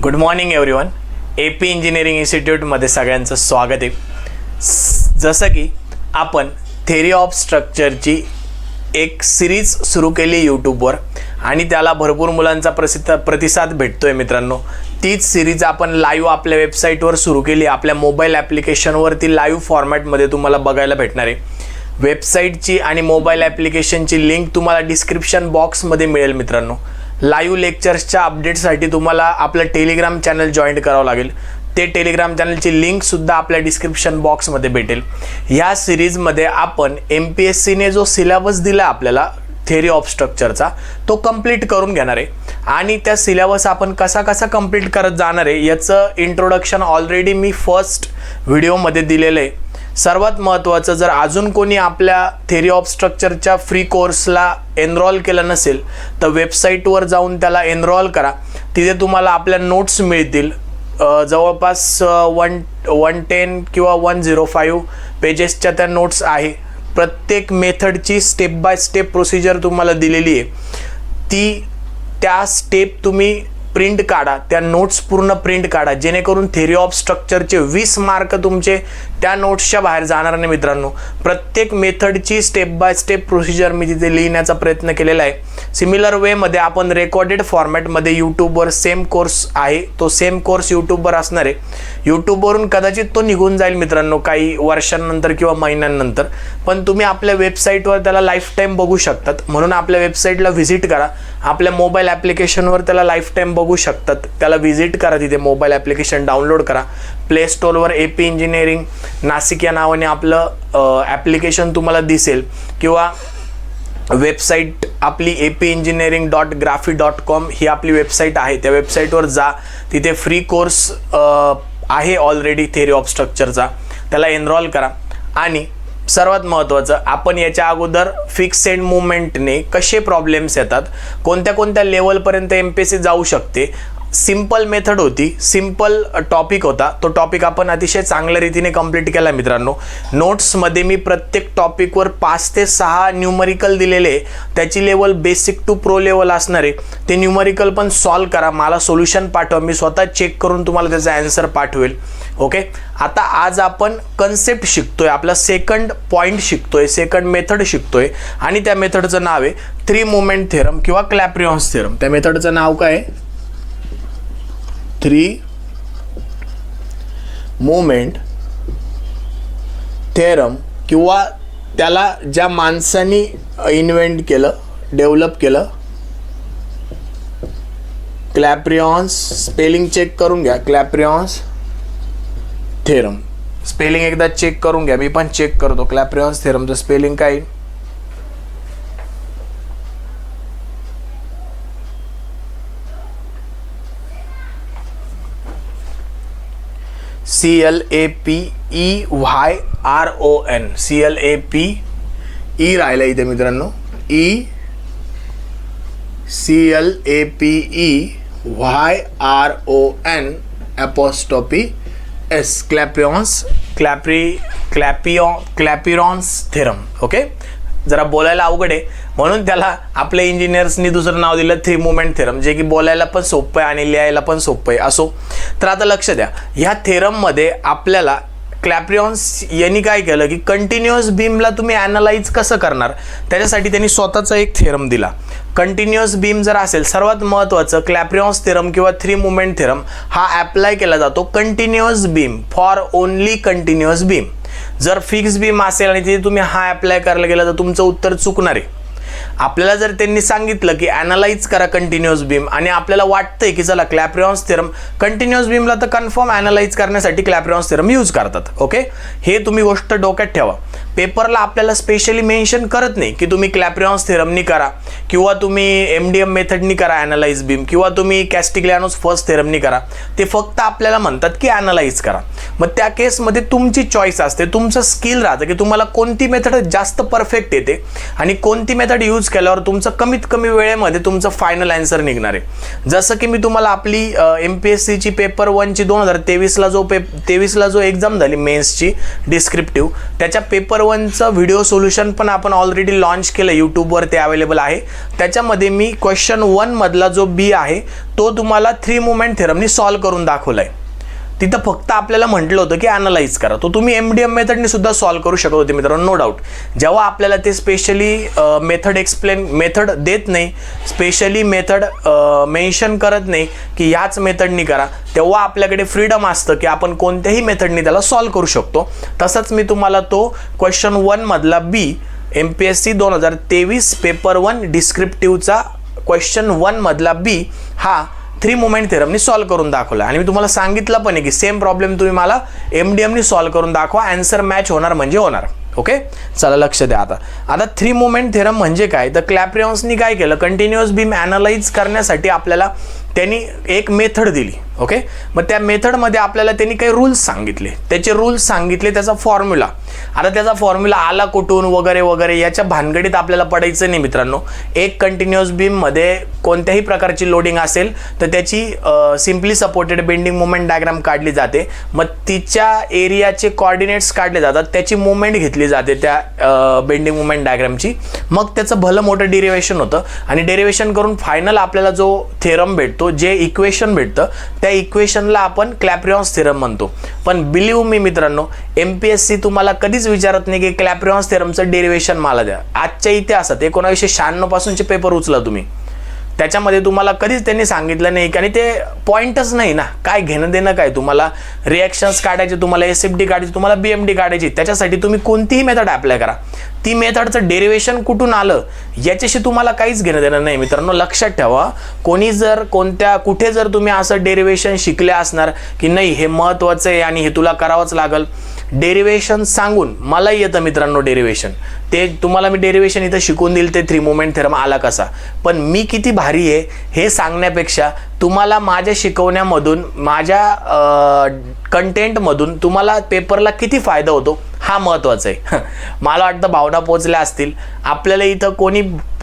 Good morning everyone. AP engineering इन्स्टिट्यूटमध्ये सगळ्यांचं स्वागत आहे. जसं की आपण थेरी ऑफ स्ट्रक्चरची एक सिरीज सुरू केली यूट्यूबवर आणि त्याला भरपूर मुलांचा प्रतिसाद भेटतो आहे मित्रांनो. तीच सिरीज आपण लाईव्ह आपल्या वेबसाईटवर सुरू केली. आपल्या मोबाईल ॲप्लिकेशनवरती लाईव्ह फॉर्मॅटमध्ये तुम्हाला बघायला भेटणार आहे. वेबसाईटची आणि मोबाईल ॲप्लिकेशनची लिंक तुम्हाला डिस्क्रिप्शन बॉक्समध्ये मिळेल मित्रांनो. लाईव्ह लेक्चर्सच्या अपडेटसाठी तुम्हाला आपलं टेलिग्राम चॅनल जॉईन करावं लागेल. ते टेलिग्राम चॅनलची लिंकसुद्धा आपल्या डिस्क्रिप्शन बॉक्समध्ये भेटेल. ह्या सिरीजमध्ये आपण MPSCने जो सिलेबस दिला आपल्याला थेरी ऑफ स्ट्रक्चरचा तो कंप्लीट करून घेणार आहे आणि त्या सिलेबस आपण कसा कंप्लीट करत जाणार आहे याचं इंट्रोडक्शन ऑलरेडी मी फर्स्ट व्हिडिओमध्ये दिलेलं आहे. सर्वात महत्त्वाचं, जर अजून कोणी आपल्या थेरी ऑफ स्ट्रक्चरच्या फ्री कोर्सला एनरोल केलं नसेल तर वेबसाईटवर जाऊन त्याला एनरोल करा. तिथे तुम्हाला आपल्या नोट्स मिळतील. जवळपास 110 किंवा 105 पेजेसच्या त्या नोट्स आहे. प्रत्येक मेथडची स्टेप बाय स्टेप प्रोसिजर तुम्हाला दिलेली आहे. त्या स्टेप तुम्ही प्रिंट काढा, त्या नोट्स पूर्ण प्रिंट काढा, जेणेकरून थेरी ऑफ स्ट्रक्चरचे 20 मार्क तुमचे त्या नोट्सच्या बाहेर जाणार नाही मित्रांनो. प्रत्येक मेथडची स्टेप बाय स्टेप प्रोसिजर मी तिथे लिहिण्याचा प्रयत्न केलेला आहे. सिमिलर वेमध्ये आपण रेकॉर्डेड फॉर्मॅटमध्ये यूट्यूबवर सेम कोर्स आहे, तो सेम कोर्स यूट्यूबवर असणार आहे. यूट्यूबवरून कदाचित तो निघून जाईल मित्रांनो काही वर्षांनंतर किंवा महिन्यांनंतर, पण तुम्ही आपल्या वेबसाईटवर त्याला लाईफ टाईम बघू शकतात. म्हणून आपल्या वेबसाईटला व्हिजिट करा. आपल्या मोबाईल ॲप्लिकेशनवर त्याला लाईफ टाईम बघू शकतात. त्याला व्हिजिट करा, तिथे मोबाईल ॲप्लिकेशन डाउनलोड करा. प्ले स्टोअरवर AP इंजिनिअरिंग नाशिक या नावाने आपलं ॲप्लिकेशन तुम्हाला दिसेल किंवा वेबसाईट आपली apeengineering.graphy.com ही आपली वेबसाईट आहे. त्या वेबसाईटवर जा, तिथे फ्री कोर्स आहे ऑलरेडी थेरी ऑफ स्ट्रक्चरचा, त्याला एनरोल करा. आणि सर्वात महत्त्वाचं, आपण याच्या अगोदर फिक्स एंड मुवमेंटने कसे प्रॉब्लेम्स येतात, कोणत्या लेवलपर्यंत MPSC जाऊ शकते, सिंपल मेथड होती, सिंपल टॉपिक होता, तो टॉपिक आपण अतिशय चांगल्या रीतीने कंप्लीट केला मित्रांनो. नोट्समध्ये मी प्रत्येक टॉपिकवर 5 ते 6 न्यूमरिकल दिलेले, त्याची level basic to pro level असणार आहे. ते न्यूमरिकल पण सॉल्व करा, मला सोल्युशन पाठवा, मी स्वतः चेक करून तुम्हाला त्याचा आन्सर पाठवेल. ओके, आता आज आपण कन्सेप्ट शिकतोय, आपला सेकंड पॉईंट शिकतोय, सेकंड मेथड शिकतोय आणि त्या मेथडचं नाव आहे 3 मोमेंट थेरम किंवा क्लॅप्रियॉन्स थेरम. त्या मेथडचं नाव काय आहे? 3 मोमेंट थेरम, किंवा त्याला ज्या माणसांनी इन्व्हेंट केलं, डेव्हलप केलं, क्लॅप्रियॉन्स. स्पेलिंग चेक करून घ्या, क्लॅप्रियॉन्स थेरम. स्पेलिंग एकदा चेक करून घ्या, मी पण चेक करतो. क्लॅप्रियॉन्स थेरमचं स्पेलिंग काय? CLAPEYRON. CLAPE राहिलं इथे मित्रांनो. CLAPEYRON apostrophe S. Clapeyron's theorem. Okay, जरा बोलायला अवघड आहे म्हणून त्याला आपल्या इंजिनियर्सनी दुसरं नाव दिलं 3 मोमेंट थेरम, जे की बोलायला पण सोपं आहे आणि लिहायला पण सोपं आहे. असो, तर आता लक्ष द्या, ह्या थेरममध्ये आपल्याला क्लॅप्रियॉन्स यांनी काय केलं की कंटिन्युअस बीमला तुम्ही ॲनालाइज कसं करणार त्याच्यासाठी त्यांनी स्वतःचा एक थेरम दिला. कंटिन्युअस बीम जर असेल, सर्वात महत्त्वाचं क्लॅप्रियॉन्स थेरम किंवा 3 मोमेंट थेरम हा ॲप्लाय केला जातो continuous beam, for only continuous beam. जर फिक्स बीम असेल आणि तिथे तुम्ही हा ॲप्लाय करायला गेला तर तुमचं उत्तर चुकणार आहे. आपल्याला जर त्यांनी सांगितलं की ॲनालाइज करा कंटिन्युअस बीम आणि आपल्याला वाटतंय की चला क्लॅप्रियॉन्स थेरम कंटिन्युअस बीमला, तर कन्फर्म ॲनालाइज करण्यासाठी क्लॅप्रियॉन्स थेरम यूज करतात. ओके, हे तुम्ही गोष्ट डोक्यात ठेवा. पेपरला आपल्याला स्पेशली मेन्शन करत नाही की तुम्ही क्लॅप्रियॉन्स थेरमनी करा किंवा तुम्ही MDM मेथडनी करा ॲनालाइज बीम किंवा तुम्ही कॅस्टिग्लियानोस फर्स्ट थेरमनी करा. ते फक्त आपल्याला म्हणतात की ॲनालाइज करा. मग त्या केसमध्ये तुमची चॉईस असते, तुमचं स्किल राहतं की तुम्हाला कोणती मेथड जास्त परफेक्ट येते आणि कोणती मेथड यूज केल्यावर तुमचं कमीत कमी वेळेमध्ये तुमचं फायनल आन्सर निघणार आहे. जसं की मी तुम्हाला आपली MPSCची पेपर 1ची 2023ला जो एक्झाम झाली मेन्सची डिस्क्रिप्टिव्ह, त्याच्या पेपर 1चं व्हिडिओ सोल्युशन पण आपण ऑलरेडी लॉन्च केलं, यूट्यूबवर ते अवेलेबल आहे. त्याच्यामध्ये मी क्वेश्चन 1 मधला जो बी आहे तो तुम्हाला 3 मोमेंट थेरमनी सॉल्व्ह करून दाखवलाय. तिथं फक्त आपल्याला म्हटलं होतं की ॲनालाइज करा, तो तुम्ही MDM मेथडने सुद्धा सॉल्व्ह करू शकत होते मित्रांनो, नो डाऊट. जेव्हा आपल्याला ते स्पेशली मेथड देत नाही, स्पेशली मेथड मेन्शन करत नाही की ह्याच मेथडनी करा, तेव्हा आपल्याकडे फ्रीडम असतं की आपण कोणत्याही मेथडनी त्याला सॉल्व्ह करू शकतो. तसंच मी तुम्हाला तो क्वेश्चन 1 मधला बी MPSC 2023 पेपर 1 डिस्क्रिप्टिव्हचा क्वेश्चन 1 मधला बी हा 3 मोमेंट थेरमनी सॉल्व्ह करून दाखवला. आणि मी तुम्हाला सांगितलं पण आहे की सेम प्रॉब्लेम तुम्ही मला MDMनी सॉल्व्ह करून दाखवा, आन्सर मॅच होणार म्हणजे होणार. ओके, चला लक्ष द्या. आता 3 मोमेंट थेरम म्हणजे काय, तर क्लॅप्रियॉन्सनी काय केलं, कंटिन्युअस बीम ॲनालाइज करण्यासाठी आपल्याला त्यांनी एक मेथड दिली. ओके, मग त्या मेथडमध्ये आपल्याला त्यांनी काही रूल्स सांगितले, त्याचे रूल्स सांगितले, त्याचा फॉर्म्युला. आता त्याचा फॉर्म्युला आला कुठून वगैरे वगैरे याच्या भानगडीत आपल्याला पडायचं नाही मित्रांनो. एक कंटिन्युअस बीममध्ये कोणत्याही प्रकारची लोडिंग असेल तर त्याची simply supported bending moment diagram काढली जाते, मग तिच्या एरियाचे कॉर्डिनेट्स काढले जातात, त्याची मोमेंट घेतली जाते त्या बेंडिंग मोमेंट डायग्रामची, मग त्याचं भलं मोठं डेरिव्हेशन होतं आणि डेरिव्हेशन करून फायनल आपल्याला जो थेरम भेटतो, जे इक्वेशन भेटतं, त्या इक्वेशनला आपण क्लॅप्रियॉन्स थेरम म्हणतो. पण बिलीव्ह मी मित्रांनो, MPSC तुम्हाला कधीच विचारत नाही की क्लॅप्रियॉन्स थेरमचं डेरिव्हेशन मला द्या. आजच्या इतिहासात 1996 पासूनचे पेपर उचला तुम्ही, त्याच्यामध्ये तुम्हाला कधीच त्यांनी सांगितलं नाही, आणि ते पॉईंटच नाही ना. काय घेणं देणं काय, तुम्हाला रिॲक्शन्स काढायचे, तुम्हाला SFD काढायची, तुम्हाला BMD काढायची, त्याच्यासाठी तुम्ही कोणतीही मेथड अप्लाय करा, ती मेथडचं डेरिव्हेशन कुठून आलं याच्याशी तुम्हाला काहीच घेणं देणं नाही मित्रांनो. लक्षात ठेवा, कोणी जर कुठे जर तुम्ही असं डेरिव्हेशन शिकले असणार की नाही हे महत्त्वाचं आहे आणि हे तुला करावंच लागल, डेरिव्हेशन सांगून मला येतं मित्रांनो डेरिव्हेशन, ते तुम्हाला मी डेरिव्हेशन इथं शिकवून देईल, ते 3 मोमेंट थेरम आला कसा. पण मी किती भारी आहे हे सांगण्यापेक्षा तुम्हाला माझ्या शिकवण्यामधून, माझ्या कंटेंटमधून तुम्हाला पेपरला किती फायदा होतो हा महत्त्वाचा आहे. मला वाटतं भावना पोचल्या असतील. आपल्याला इथं कोणी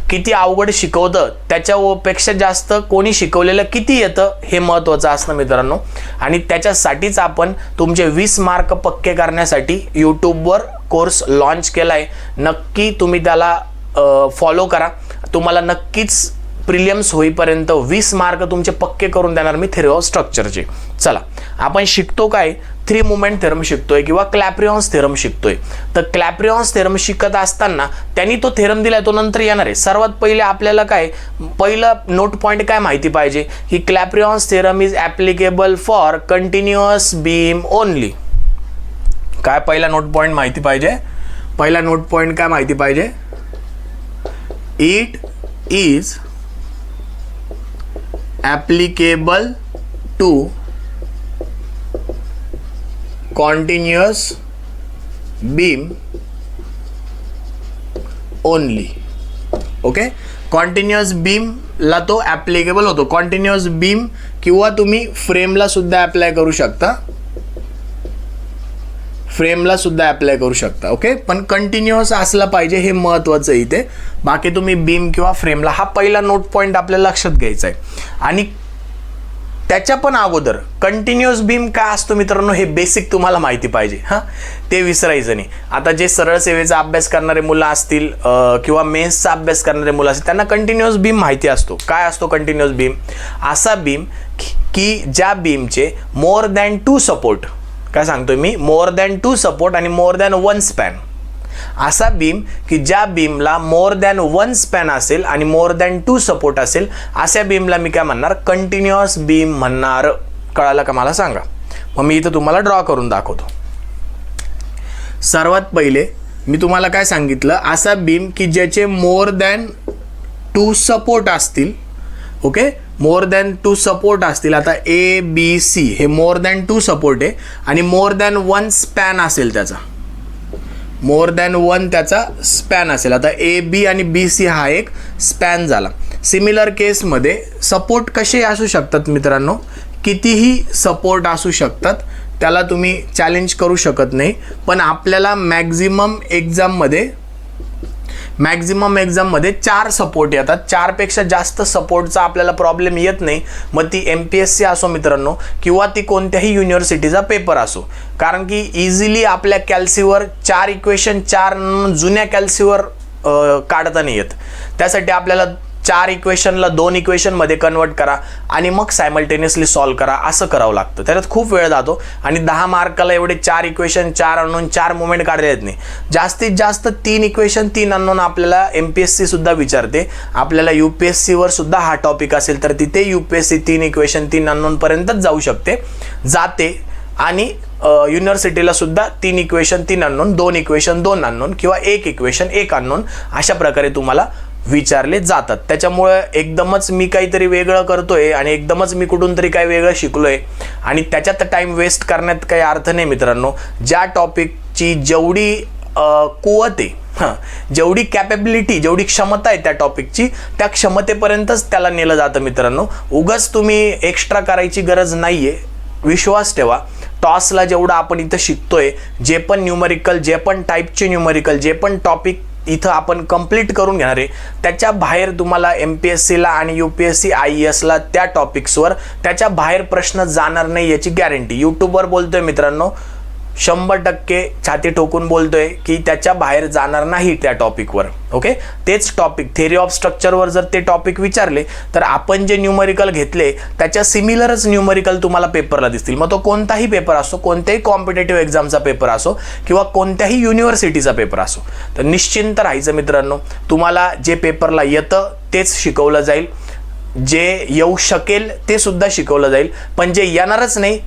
किती अवघड शिकवतं त्याच्यापेक्षा जास्त कोणी शिकवलेलं किती येतं हे महत्त्वाचं असतं मित्रांनो. आणि त्याच्यासाठीच आपण तुमचे 20 मार्क पक्के करण्यासाठी यूट्यूबवर कोर्स लॉन्च केला आहे. नक्की तुम्ही त्याला फॉलो करा. तुम्हाला नक्कीच प्रिलियम्स होईपर्यंत 20 मार्क तुमचे पक्के करून देणार मी थेरी ऑफ स्ट्रक्चरचे. चला आपण शिकतो काय, 3 मोमेंट थेरम शिकतोय किंवा क्लॅप्रियॉन्स थेरम शिकतोय. तर क्लॅप्रियॉन्स थेरम शिकत असताना त्यांनी तो थेरम दिलाय, तो नंतर येणार आहे. सर्वात पहिले आपल्याला पहिलं नोट पॉईंट काय माहिती पाहिजे की Clapeyron's theorem is applicable for continuous beam only. काय पहिला नोट पॉईंट माहिती पाहिजे, पहिला नोट पॉईंट काय माहिती पाहिजे, it is applicable to continuous beam only. Okay, कॉन्टिन्युअस बीमला तो ॲप्लिकेबल होतो. कॉन्टिन्युअस बीम किंवा तुम्ही फ्रेमला सुद्धा अप्लाय करू शकता, फ्रेमला सुद्धा अप्लाय करू शकता. ओके, पण कंटिन्युअस असला पाहिजे हे महत्त्वाचं आहे इथे. बाकी तुम्ही बीम किंवा फ्रेमला, हा पहिला नोट पॉईंट आपल्याला लक्षात घ्यायचा आहे. आणि त्याच्या पण अगोदर कंटिन्युअस बीम काय असतो मित्रांनो हे बेसिक तुम्हाला माहिती पाहिजे, हां, ते विसरायचं नाही. आता जे सरळ सेवेचा अभ्यास करणारे मुलं असतील किंवा मेन्सचा अभ्यास करणारे मुलं असतील त्यांना कंटिन्युअस बीम माहिती असतो. काय असतो कंटिन्युअस बीम? असा बीम की ज्या बीमचे मोर दॅन 2 सपोर्ट, काय सांगतोय मी, मोर दॅन 2 सपोर्ट आणि मोर दॅन 1 स्पॅन. असा बीम की ज्या बीमला मोर दॅन 1 स्पॅन असेल आणि मोर दॅन 2 सपोर्ट असेल, अशा बीमला मी काय म्हणणार, कंटिन्युअस बीम म्हणणार. कळालं का मला सांगा. मग मी इथं तुम्हाला ड्रॉ करून दाखवतो. सर्वात पहिले मी तुम्हाला काय सांगितलं, असा बीम की ज्याचे मोर दॅन 2 सपोर्ट असतील. ओके, मोर दॅन 2 सपोर्ट असतील. आता ABC हे मोर दॅन 2 सपोर्ट आहे आणि मोर दॅन 1 स्पॅन असेल, त्याचा मोर दॅन 1 त्याचा स्पॅन असेल. आता AB आणि BC हा एक स्पॅन झाला. सिमिलर केसमध्ये सपोर्ट कसे असू शकतात मित्रांनो, कितीही सपोर्ट असू शकतात, त्याला तुम्ही चॅलेंज करू शकत नाही. पण आपल्याला मॅक्झिमम एक्झाममध्ये मॅक्झिमम एक्झाममध्ये 4 सपोर्ट येतात, 4 पेक्षा जास्त सपोर्टचा आपल्याला प्रॉब्लेम येत नाही. मग ती MPSC असो मित्रांनो किंवा ती कोणत्याही युनिव्हर्सिटीचा पेपर असो, कारण की इझिली आपल्या कॅल्सीवर 4 इक्वेशन 4 जुन्या कॅल्सीवर काढता नाही येत. त्यासाठी आपल्याला 4 इक्वेशनला 2 इक्वेशनमध्ये कन्वर्ट करा आणि मग सायमल्टेनियसली सॉल्व करा, असं करावं लागतं. त्याच्यात खूप वेळ जातो आणि 10 मार्काला एवढे 4 इक्वेशन 4 अननोन 4 मुवमेंट काढता येत नाही. जास्तीत जास्त 3 इक्वेशन 3 अननोन आपल्याला MPSC सुद्धा विचारते. आपल्याला UPSCवर सुद्धा हा टॉपिक असेल तर तिथे UPSC 3 इक्वेशन 3 अननोन पर्यंतच जाऊ शकते, जाते. आणि युनिव्हर्सिटीला सुद्धा 3 इक्वेशन 3 अननोन, 2 इक्वेशन 2 अननोन किंवा 1 इक्वेशन 1 अननोन अशा प्रकारे तुम्हाला विचारले जातात. त्याच्यामुळे एकदमच मी काहीतरी वेगळं करतोय आणि एकदमच मी कुठून तरी काही वेगळं शिकलोय आणि त्याच्यात टाइम वेस्ट करण्यात काही अर्थ नाही मित्रांनो. ज्या टॉपिकची जेवढी कुवत आहे, जेवढी कॅपेबिलिटी, जेवढी क्षमता आहे त्या टॉपिकची, त्या क्षमतेपर्यंतच त्याला नेलं जातं मित्रांनो. उगाच तुम्ही एक्स्ट्रा करायची गरज नाहीये. विश्वास ठेवा, टॉसला जेवढं आपण इथं शिकतोय, जे पण न्यूमरिकल, जे पण टाईपचे न्यूमरिकल, जे पण टॉपिक इथं आपण कंप्लीट करून घेणार आहे, त्याच्या बाहेर तुम्हाला MPSCला आणि UPSC IASला त्या टॉपिक्सवर त्याच्या बाहेर प्रश्न जाणार नाही याची गॅरंटी. यूट्यूबवर बोलतोय मित्रांनो, 100% छाती ठोकून बोलतोय की त्याच्या बाहेर जाणार नाही त्या टॉपिकवर. ओके, तेच टॉपिक थेरी ऑफ स्ट्रक्चरवर जर ते टॉपिक विचारले तर आपण जे न्यूमरिकल घेतले त्याच्या सिमिलरच न्यूमरिकल तुम्हाला पेपरला दिसतील. मग तो कोणताही पेपर असो, कोणत्याही कॉम्पिटेटिव्ह एक्झामचा पेपर असो किंवा कोणत्याही युनिव्हर्सिटीचा पेपर असो, तर निश्चिंत राहायचं मित्रांनो. तुम्हाला जे पेपरला येतं तेच शिकवलं जाईल, जे येऊ शकेल ते सुद्धा शिकवलं जाईल, पण जे येणारच नाही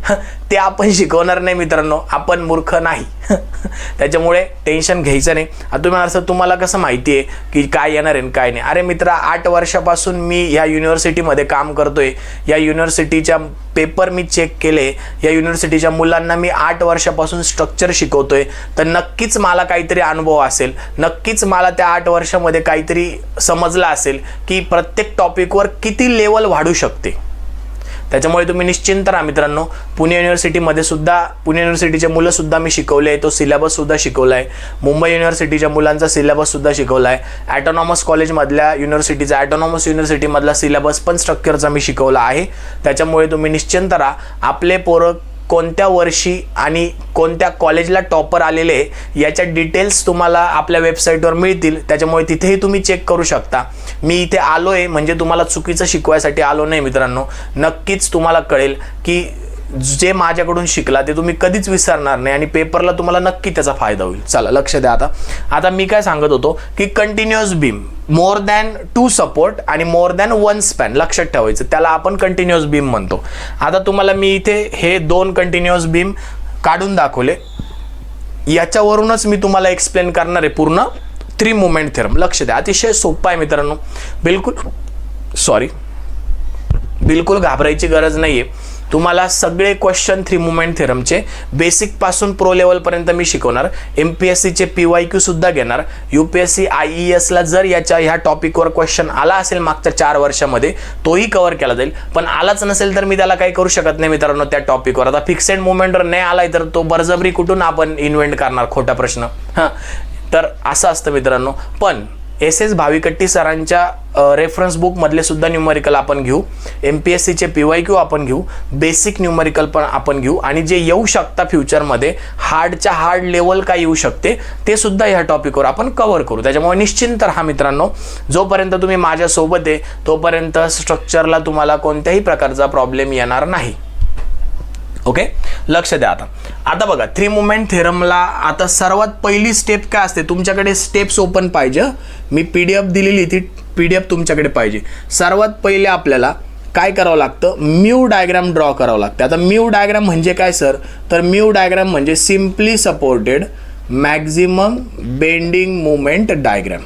ते आपण शिकवणार नाही मित्रांनो. आपण मूर्ख नाही. त्याच्यामुळे टेन्शन घ्यायचं नाही. आता तुम्ही असं, तुम्हाला कसं माहिती आहे की काय येणार आहे काय नाही? अरे मित्रा, 8 वर्षापासून मी या युनिव्हर्सिटीमध्ये काम करतोय. या युनिव्हर्सिटीच्या पेपर मी चेक केले, या युनिव्हर्सिटीच्या मुलांना मी 8 वर्षापासून स्ट्रक्चर शिकवतोय. तर नक्कीच मला काहीतरी अनुभव असेल, नक्कीच मला त्या 8 वर्षामध्ये काहीतरी समजलं असेल की प्रत्येक टॉपिकवर किती लेवल वाढू शकते. त्याच्यामुळे तुम्ही निश्चिंत राहा मित्रांनो. पुणे युनिव्हर्सिटीमध्ये सुद्धा, पुणे युनिव्हर्सिटीचे मुलं सुद्धा मी शिकवले आहे, तो सिलेबस सुद्धा शिकवला आहे. मुंबई युनिव्हर्सिटीच्या मुलांचा सिलेबस सुद्धा शिकवला आहे. ॲटोनॉमस कॉलेजमधल्या युनिव्हर्सिटीचा, ॲटोनॉमस युनिव्हर्सिटीमधला सिलेबस पण स्ट्रक्चरचा मी शिकवला आहे. त्याच्यामुळे तुम्ही निश्चिंत राहा. आपले पोरं कोणत्या वर्षी आणि कोणत्या कॉलेजला टॉपर आलेले याच्या डिटेल्स तुम्हाला आपल्या वेबसाईटवर मिळतील. त्याच्यामुळे तिथेही तुम्ही चेक करू शकता. मी इथे आलोय म्हणजे तुम्हाला चुकीचं शिकवायसाठी आलो नाही मित्रांनो. नक्कीच तुम्हाला कळेल की जे माझ्याकडून शिकला ते तुम्ही कधीच विसरणार नाही आणि पेपरला तुम्हाला नक्की त्याचा फायदा होईल. चला लक्ष द्या. आता मी काय सांगत होतो की continuous beam, more than 2 support आणि मोर दॅन 1 स्पॅन लक्षात ठेवायचं, त्याला आपण कंटिन्युअस बीम म्हणतो. आता तुम्हाला मी इथे हे 2 कंटिन्युअस बीम काढून दाखवले. याच्यावरूनच मी तुम्हाला एक्सप्लेन करणार आहे पूर्ण 3 मुवमेंट थेरम. लक्ष द्या, अतिशय सोपं आहे मित्रांनो. बिलकुल घाबरायची गरज नाहीये. तुम्हाला सगळे क्वेश्चन 3 मुवमेंट थेरमचे बेसिक पासून प्रो लेवल पर्यंत मी शिकवणार. MPSCचे PYQ सुद्धा घेणार. UPSC IASला जर ह्या टॉपिकवर क्वेश्चन आला असेल मागच्या 4 वर्षामध्ये, तोही कव्हर केला जाईल. पण आलाच नसेल तर मी त्याला काही करू शकत नाही मित्रांनो त्या टॉपिकवर. आता फिक्सेड मुवमेंटवर नाही आलाय तर तो बळजबरी कुठून आपण इन्व्हेंट करणार, खोटा प्रश्न. तर असं असतं मित्रांनो. पण SS भाविकट्टी सरांच्या रेफरन्स बुक मधले सुद्धा न्यूमरिकल आपण घेऊ, MPSCचे PYQ आपण घेऊ, बेसिक न्यूमरिकल पण आपण घेऊ आणि जे येऊ शकता फ्युचरमध्ये, हार्डच्या हार्ड लेवल काय येऊ शकते ते सुद्धा ह्या टॉपिकवर आपण कव्हर करू. त्याच्यामुळे निश्चिंत राहा मित्रांनो. जोपर्यंत तुम्ही माझ्यासोबत आहे तोपर्यंत स्ट्रक्चरला तुम्हाला कोणत्याही प्रकारचा प्रॉब्लेम येणार नाही. ओके, लक्ष द्या. आता बघा 3 मुवमेंट थेरमला आता सर्वात पहिली स्टेप काय असते, तुमच्याकडे स्टेप्स ओपन पाहिजे. मी PDF दिलेली, ती PDF तुमच्याकडे पाहिजे. सर्वात पहिले आपल्याला काय करावं लागतं, म्यू डायग्राम ड्रॉ करावं लागतं. आता म्यू डायग्राम म्हणजे काय सर, तर म्यू डायग्राम म्हणजे simply supported maximum bending movement diagram.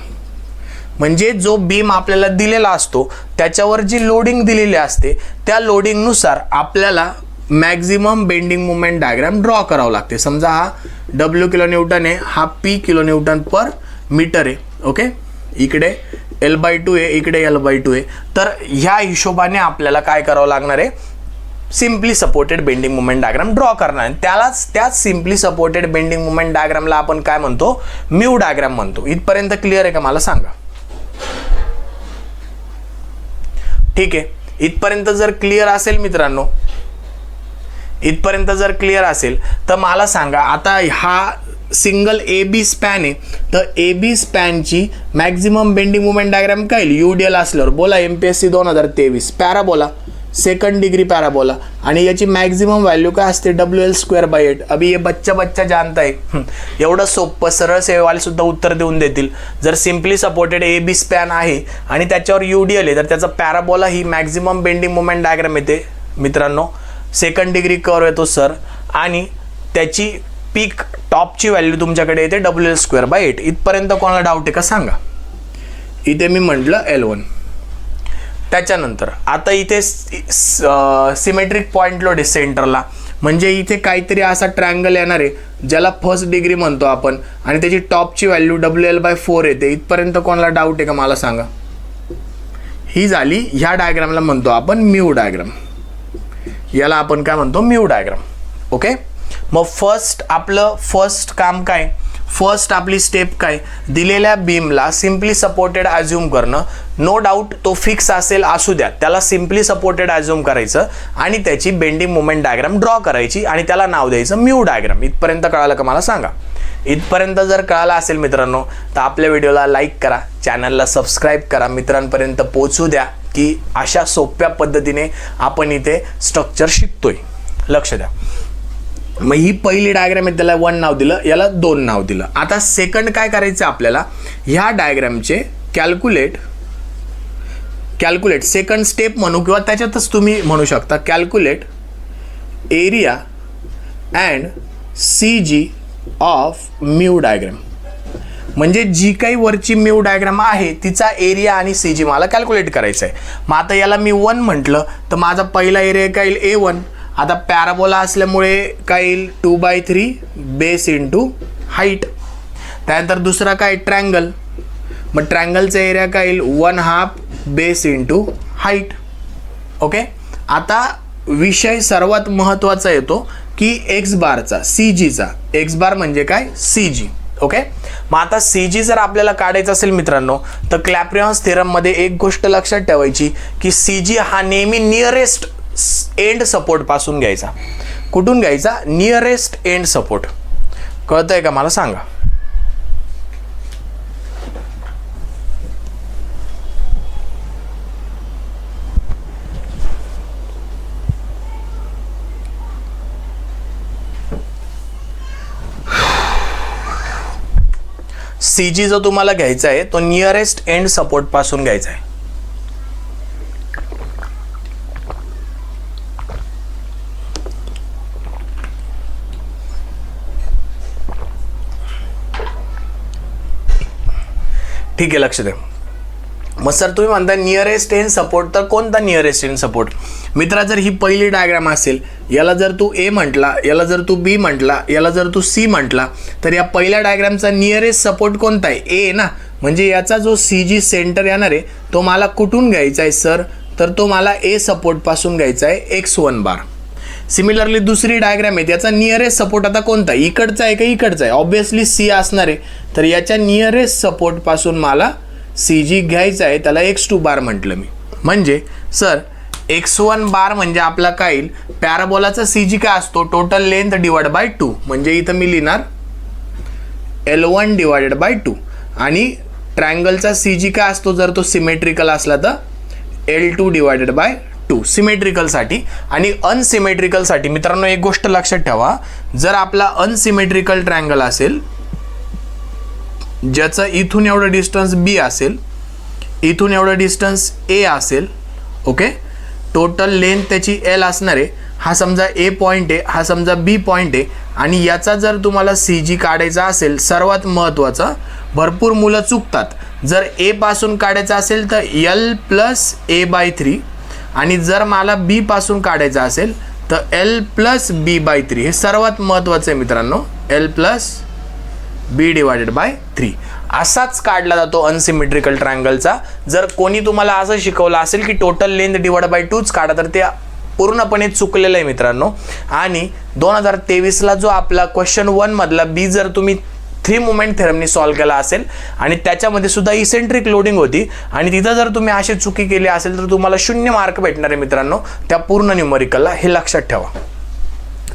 म्हणजे जो बीम आपल्याला दिलेला असतो त्याच्यावर जी लोडिंग दिलेली असते त्या लोडिंगनुसार आपल्याला maximum bending movement diagram draw करावं लागते. समजा हा W किलो न्यूटन आहे, हा P किलो न्यूटन पर मीटर आहे. ओके, इकडे L/2 आहे, इकडे L/2 आहे. तर ह्या हिशोबाने आपल्याला काय करावं लागणार आहे, simply supported bending moment diagram draw करणार आहे. त्याच सिम्पली सपोर्टेड बेंडिंग मोमेंट डायग्रामला आपण काय म्हणतो, म्यू डायग्राम म्हणतो. इथपर्यंत क्लिअर आहे का मला सांगा. ठीक आहे, इथपर्यंत जर क्लिअर असेल मित्रांनो, इथपर्यंत जर क्लिअर असेल तर मला सांगा, आता हा सिंगल ए बी स्पॅन आहे, तर ए बी स्पॅनची मॅक्झिमम बेंडिंग मोमेंट डायग्राम काय येईल, UDL असल्यावर. बोला MPSC 2023 parabola, second degree parabola, आणि याची मॅक्झिमम व्हॅल्यू काय असते, WL²/8. अभी ये बच्चा जानता है. एवढं सोपं सरळ सेवाले सुद्धा उत्तर देऊन देतील. जर simply supported A B span आहे आणि त्याच्यावर UDL आहे, तर त्याचा पॅराबोला ही मॅक्झिमम बेंडिंग मोमेंट डायग्राम येते मित्रांनो. सेकंड डिग्री कर्व येतो सर, आणि त्याची पीक टॉपची व्हॅल्यू तुमच्याकडे येते WL²/8. इथपर्यंत कोणाला डाऊट आहे का सांगा. इथे मी म्हटलं L1. त्याच्यानंतर आता इथे सिमेट्रिक पॉईंट लोड आहे सेंटरला, म्हणजे इथे काहीतरी असा ट्रायंगल येणार आहे ज्याला फर्स्ट डिग्री म्हणतो आपण, आणि त्याची टॉपची व्हॅल्यू WL/4 येते. इथपर्यंत कोणाला डाऊट आहे का मला सांगा. ही झाली, ह्या डायग्रामला म्हणतो आपण म्यू डायग्राम. याला आपण काय म्हणतो, म्यू डायग्राम. ओके, मग आपलं फर्स्ट काम काय, फर्स्ट आपली स्टेप काय, दिलेल्या बीमला सिम्पली सपोर्टेड अज्युम करणं. नो डाऊट तो फिक्स असेल असू द्या, त्याला सिम्पली सपोर्टेड अज्युम करायचं आणि त्याची बेंडिंग मोमेंट डायग्राम ड्रॉ करायची आणि त्याला नाव द्यायचं म्यू डायग्राम. इथपर्यंत कळालं का मला सांगा. इथपर्यंत जर कळालं असेल मित्रांनो, तर आपल्या व्हिडिओला लाईक करा, चॅनलला सबस्क्राईब करा, मित्रांपर्यंत पोहोचू द्या की अशा सोप्या पद्धतीने आपण इथे स्ट्रक्चर शिकतोय. लक्ष द्या. मग ही पहिली डायग्राम आहे, त्याला 1 नाव दिलं, याला 2 नाव दिलं. आता सेकंड काय करायचं आपल्याला, ह्या डायग्रामचे कॅल्क्युलेट सेकंड स्टेप म्हणू, किंवा त्याच्यातच तुम्ही म्हणू शकता calculate area and CG of mu diagram. म्हणजे जी काही वरची म्यू डायग्राम आहे तिचा एरिया आणि CG मला कॅल्क्युलेट करायचं आहे. मग आता याला मी 1 म्हटलं तर माझा पहिला एरिया काय येईल, A1. आता पॅराबोला असल्यामुळे काय येईल, 2/3 बेस इंटू हाईट. त्यानंतर दुसरा काय, ट्रँगल. मग ट्रँगलचा एरिया काय येईल, 1/2 बेस इंटू हाईट. ओके, आता विषय सर्वात महत्त्वाचा येतो की एक्स बारचा, CGचा. एक्स बार म्हणजे काय, CG. ओके, मग आता CG जर आपल्याला काढायचं असेल मित्रांनो, तर क्लॅप्रियॉन्स थेरममध्ये एक गोष्ट लक्षात ठेवायची की CG हा नेहमी नियरेस्ट एंड सपोर्ट पासून घ्यायचा. कुठून घ्यायचा, नियरेस्ट एंड सपोर्ट. कळतंय का मला सांगा. CG जो तुम्हाला घ्यायचा आहे तो नियरेस्ट एंड सपोर्ट पासून घ्यायचा आहे. ठीक आहे, लक्ष द्या. मग सर तुम्ही म्हणता नियरेस्ट एंड सपोर्ट, तर कोणता नियरेस्ट एंड सपोर्ट. मित्रा, जर ही पहिली डायग्राम असेल, याला जर तू A म्हटला, याला जर तू B म्हटला, याला जर तू C म्हटला, तर या पहिल्या डायग्रामचा नियरेस्ट सपोर्ट कोणता आहे, A ना. म्हणजे याचा जो CG सेंटर येणार आहे तो मला कुठून घ्यायचा आहे सर, तर तो मला A सपोर्ट पासून घ्यायचा आहे, x1 बार. सिमिलरली दुसरी डायग्राम आहे, त्याचा नियरेस्ट सपोर्ट आता कोणता, इकडचा आहे का इकडचा आहे, ऑब्विसली C असणार आहे. तर याच्या नियरेस्ट सपोर्ट पासून मला CG घ्यायचा आहे, त्याला x2 बार म्हटलं मी. म्हणजे सर x1 बार म्हणजे आपला काय येईल, पॅराबोलाचा CG काय असतो, टोटल लेंथ /2. म्हणजे इथं मी लिहिणार L1 /2. आणि ट्रायंगलचा CG काय असतो, जर तो सिमेट्रिकल असला तर L2 /2 सिमेट्रिकलसाठी. आणि अनसिमेट्रिकलसाठी मित्रांनो एक गोष्ट लक्षात ठेवा, जर आपला अनसिमेट्रिकल ट्रायंगल असेल ज्याचं इथून एवढं डिस्टन्स B असेल, इथून एवढं डिस्टन्स A असेल, ओके, टोटल लेंथ त्याची L असणार आहे. हा समजा A पॉईंट आहे, हा समजा B पॉईंट आहे, आणि याचा जर तुम्हाला CG काढायचा असेल, सर्वात महत्त्वाचं, भरपूर मुलं चुकतात, जर A पासून काढायचा असेल तर L + A/3, आणि जर मला B पासून काढायचा असेल तर L + B/3. हे सर्वात महत्त्वाचं आहे मित्रांनो, L + B/3 असाच काढला जातो अनसिमेट्रिकल ट्रायंगलचा. जर कोणी तुम्हाला असं शिकवलं असेल की टोटल लेंथ /2च काढा, तर ते पूर्णपणे चुकलेलं आहे मित्रांनो. आणि 2023ला जो आपला क्वेश्चन 1 मधला बी जर तुम्ही 3 मोमेंट थेरमनी सॉल्व्ह केला असेल आणि त्याच्यामध्ये सुद्धा इसेंट्रिक लोडिंग होती आणि तिथं जर तुम्ही अशी चुकी केली असेल तर तुम्हाला 0 मार्क भेटणार आहे मित्रांनो त्या पूर्ण न्यूमरिकलला. हे लक्षात ठेवा.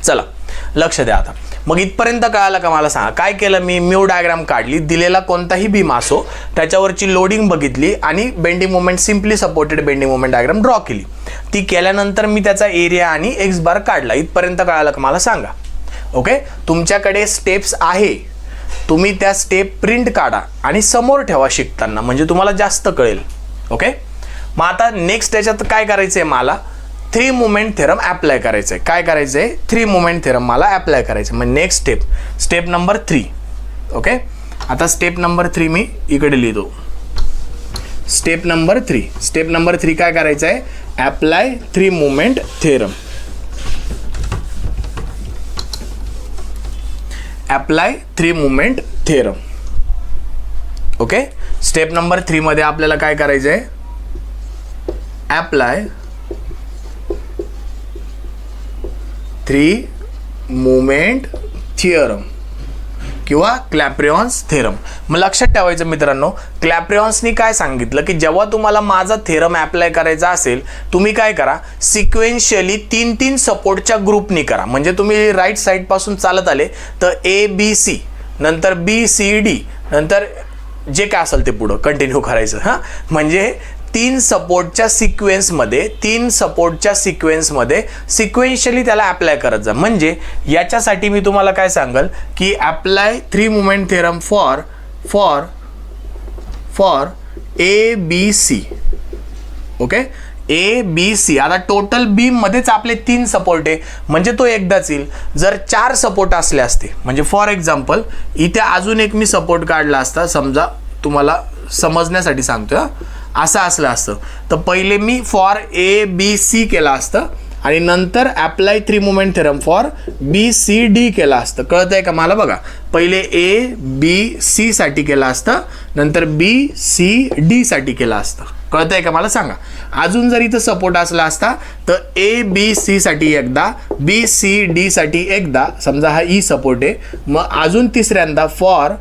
चला लक्ष द्या. आता मग इथपर्यंत कळालं का मला सांगा. काय केलं मी, म्यू डायग्राम काढली, दिलेला कोणताही बीम असो त्याच्यावरची लोडिंग बघितली आणि bending moment simply supported bending moment diagram draw केली. ती केल्यानंतर मी त्याचा एरिया आणि एक्स बार काढला. इथपर्यंत कळालं का मला सांगा. ओके, तुमच्याकडे स्टेप्स आहे, तुम्ही त्या स्टेप प्रिंट काढा आणि समोर ठेवा शिकताना, म्हणजे तुम्हाला जास्त कळेल. ओके, मग आता नेक्स्ट त्याच्यात काय करायचं आहे, मला 3 मोमेंट थेरम अप्लाय करायचं आहे. काय करायचं आहे, 3 मोमेंट थेरम मला अप्लाय करायचं. मग नेक्स्ट स्टेप नंबर 3. ओके, आता स्टेप नंबर 3 मी इकडे लिहितो. स्टेप नंबर 3 काय करायचं आहे, apply 3 moment theorem. Apply 3 moment theorem. Okay, step number 3 मध्ये आपल्याला काय करायचं आहे, अप्लाय 3 मोमेंट थिअरम किंवा क्लॅप्रियॉन्स थेरम. मग लक्षात ठेवायचं मित्रांनो, क्लॅप्रियॉन्सनी काय सांगितलं की जेव्हा तुम्हाला माझा थेरम अप्लाय करायचा असेल तुम्ही काय करा, सिक्वेन्शियली 3 सपोर्टच्या ग्रुपनी करा. म्हणजे तुम्ही राईट साईड पासून चालत आले तर ABC, नंतर BCD, नंतर जे काय असेल ते पुढं कंटिन्यू करायचं. हां, म्हणजे 3 सपोर्टच्या सिक्वेन्समध्ये सिक्वेन्शियली त्याला अप्लाय करत जा. म्हणजे याच्यासाठी मी तुम्हाला काय सांगल की apply 3 moment theorem for ABC. Okay, ABC. आता टोटल बीम मध्येच आपले 3 सपोर्ट आहे म्हणजे तो एकदाच येईल. जर 4 सपोर्ट असले असते, म्हणजे फॉर एक्झाम्पल इथे अजून एक मी सपोर्ट काढला असता, समजा तुम्हाला समजण्यासाठी सांगतोय, असं असलं असतं तर पहिले मी फॉर ABC केला असतं आणि नंतर apply 3 moment theorem for BCD केला असतं. कळतंय का मला? बघा, पहिले ABC साठी केला असतं, नंतर BCD साठी केला असतं. कळतंय का मला सांगा. अजून जर इथं सपोर्ट असला असता तर ABC साठी एकदा, BCD साठी एकदा, समजा हा E सपोर्ट आहे, मग अजून तिसऱ्यांदा फॉर